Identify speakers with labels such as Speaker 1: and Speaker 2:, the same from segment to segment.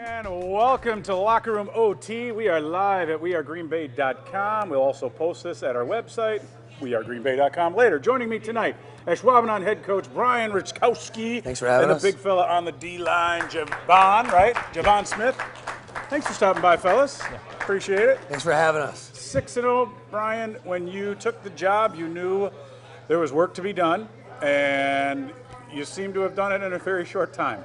Speaker 1: And welcome to Locker Room OT. We are live at wearegreenbay.com. We'll also post this at our website, wearegreenbay.com, later. Joining me tonight, Ashwaubenon head coach Brian Richkowski.
Speaker 2: Thanks for having us.
Speaker 1: And the big fella on the D-line, Javon, right? Javon Smith. Thanks for stopping by, fellas. Yeah. Appreciate it.
Speaker 2: Thanks for having us.
Speaker 1: 6-0, Brian. When you took the job, you knew there was work to be done, and you seem to have done it in a very short time.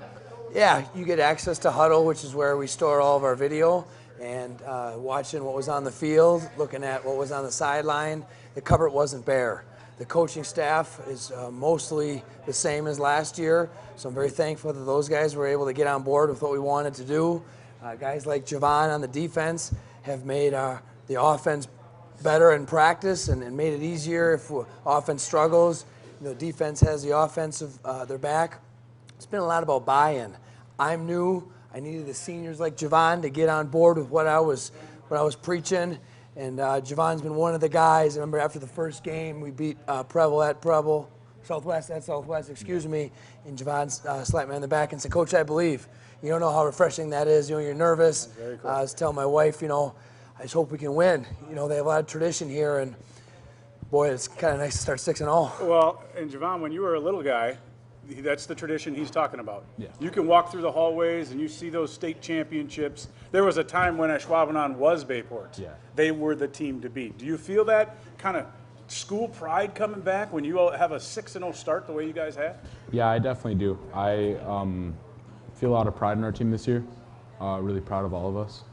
Speaker 2: Yeah, you get access to Huddle, which is where we store all of our video, and watching what was on the field, looking at what was on the sideline. The cupboard wasn't bare. The coaching staff is mostly the same as last year, so I'm very thankful that those guys were able to get on board with what we wanted to do. Guys like Javon on the defense have made the offense better in practice and made it easier if offense struggles. You know, defense has the offensive their back. It's been a lot about buy-in. I'm new. I needed the seniors like Javon to get on board with what I was preaching, and Javon's been one of the guys. I remember after the first game, we beat Southwest at Southwest, excuse me, and Javon slapped me on the back and said, "Coach, I believe." You don't know how refreshing that is. You know, you're nervous.
Speaker 1: Very cool.
Speaker 2: I was telling my wife, you know, I just hope we can win. You know, they have a lot of tradition here, and boy, it's kind of nice to start 6-0.
Speaker 1: Well, and Javon, when you were a little guy, that's the tradition he's talking about.
Speaker 3: Yeah.
Speaker 1: You can walk through the hallways and you see those state championships. There was a time when Ashwaubenon was Bayport.
Speaker 3: Yeah.
Speaker 1: They were the team to beat. Do you feel that kind of school pride coming back when you all have a 6-0 start the way you guys had?
Speaker 3: Yeah, I definitely do. I feel a lot of pride in our team this year. Really proud of all of us.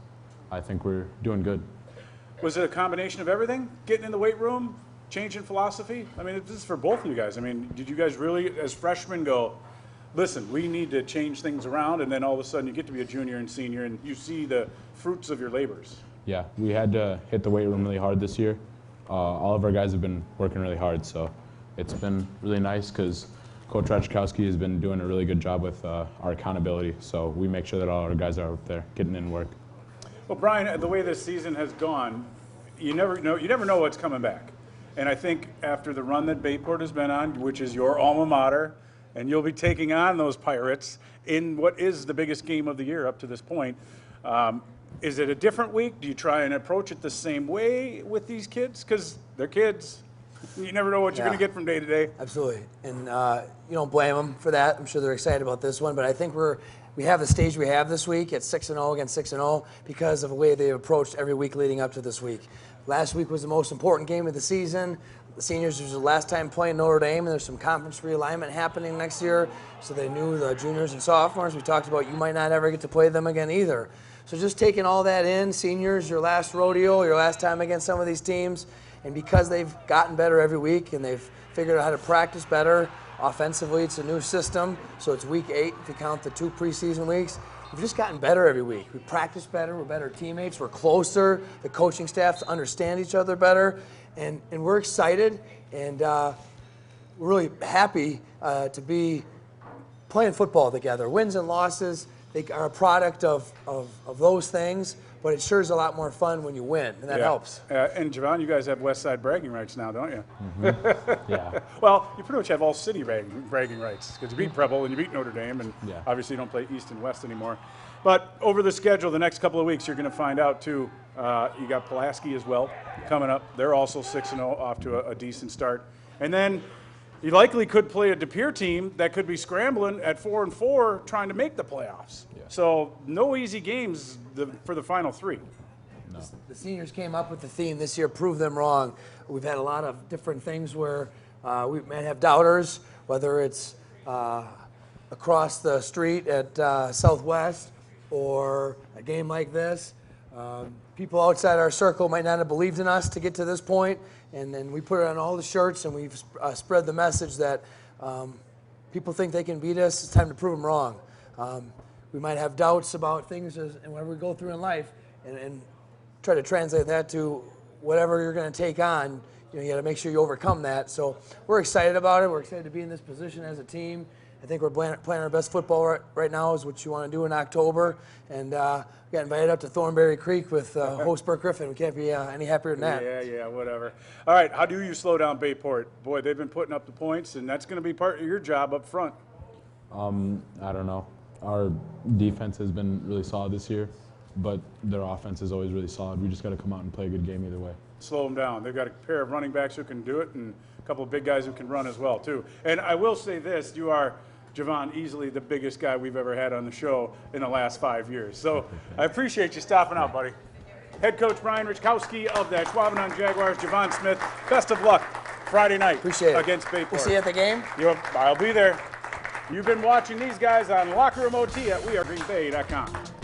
Speaker 3: I think we're doing good.
Speaker 1: Was it a combination of everything? Getting in the weight room, changing philosophy? I mean, this is for both of you guys. I mean, did you guys really, as freshmen, go, listen, we need to change things around, and then all of a sudden you get to be a junior and senior and you see the fruits of your labors?
Speaker 3: Yeah, we had to hit the weight room really hard this year. All of our guys have been working really hard, so it's been really nice because Coach Richkowski has been doing a really good job with our accountability, so we make sure that all our guys are out there getting in work.
Speaker 1: Well, Brian, the way this season has gone, you never know what's coming back. And I think after the run that Bayport has been on, which is your alma mater, and you'll be taking on those Pirates in what is the biggest game of the year up to this point, is it a different week? Do you try and approach it the same way with these kids? Because they're kids. You never know what you're going to get from day to day.
Speaker 2: Absolutely, and you don't blame them for that. I'm sure they're excited about this one, but I think we have the stage we have this week at 6-0 against 6-0 because of the way they've approached every week leading up to this week. Last week was the most important game of the season. The seniors was the last time playing Notre Dame, and there's some conference realignment happening next year, so they knew the juniors and sophomores. We talked about you might not ever get to play them again either. So just taking all that in, seniors, your last rodeo, your last time against some of these teams, and because they've gotten better every week and they've figured out how to practice better, offensively it's a new system, so it's week 8 if you count the 2 preseason weeks. We've just gotten better every week. We practice better, we're better teammates, we're closer, the coaching staffs understand each other better, and we're excited, and we're really happy to be playing football together. Wins and losses, they are a product of those things, but it sure is a lot more fun when you win, and that helps.
Speaker 1: And Javon, you guys have West Side bragging rights now, don't you?
Speaker 3: Mm-hmm. Yeah.
Speaker 1: Well, you pretty much have all city bragging rights because you beat Preble and you beat Notre Dame, and obviously you don't play East and West anymore. But over the schedule, the next couple of weeks, you're going to find out too. You got Pulaski as well coming up. They're also 6-0, off to a decent start, and then you likely could play a De Pere team that could be scrambling at 4-4, trying to make the playoffs. Yeah. So no easy games for the final 3.
Speaker 3: No.
Speaker 2: The seniors came up with the theme this year, prove them wrong. We've had a lot of different things where we might have doubters, whether it's across the street at Southwest or a game like this. People outside our circle might not have believed in us to get to this point, and then we put it on all the shirts and we've spread the message that people think they can beat us. It's time to prove them wrong. We might have doubts about things and whatever we go through in life, and try to translate that to whatever you're going to take on. You got to make sure you overcome that. So we're excited about it. We're excited to be in this position as a team. I think we're playing our best football right now is what you want to do in October. And we got invited up to Thornberry Creek with host Burke Griffin. We can't be any happier than that.
Speaker 1: Yeah, whatever. All right, how do you slow down Bayport? Boy, they've been putting up the points, and that's going to be part of your job up front.
Speaker 3: I don't know. our defense has been really solid this year, but their offense is always really solid. We just got to come out and play a good game either way.
Speaker 1: Slow them down. They've got a pair of running backs who can do it and a couple of big guys who can run as well, too. And I will say this, you are, Javon, easily the biggest guy we've ever had on the show in the last 5 years. So I appreciate you stopping out, buddy. Head coach Brian Richkowski of the Ashwaubenon Jaguars, Javon Smith, best of luck Friday night
Speaker 2: Appreciate it.
Speaker 1: against Bayport.
Speaker 2: We'll see you at the game.
Speaker 1: I'll be there. You've been watching these guys on Locker Room OT at wearegreenbay.com.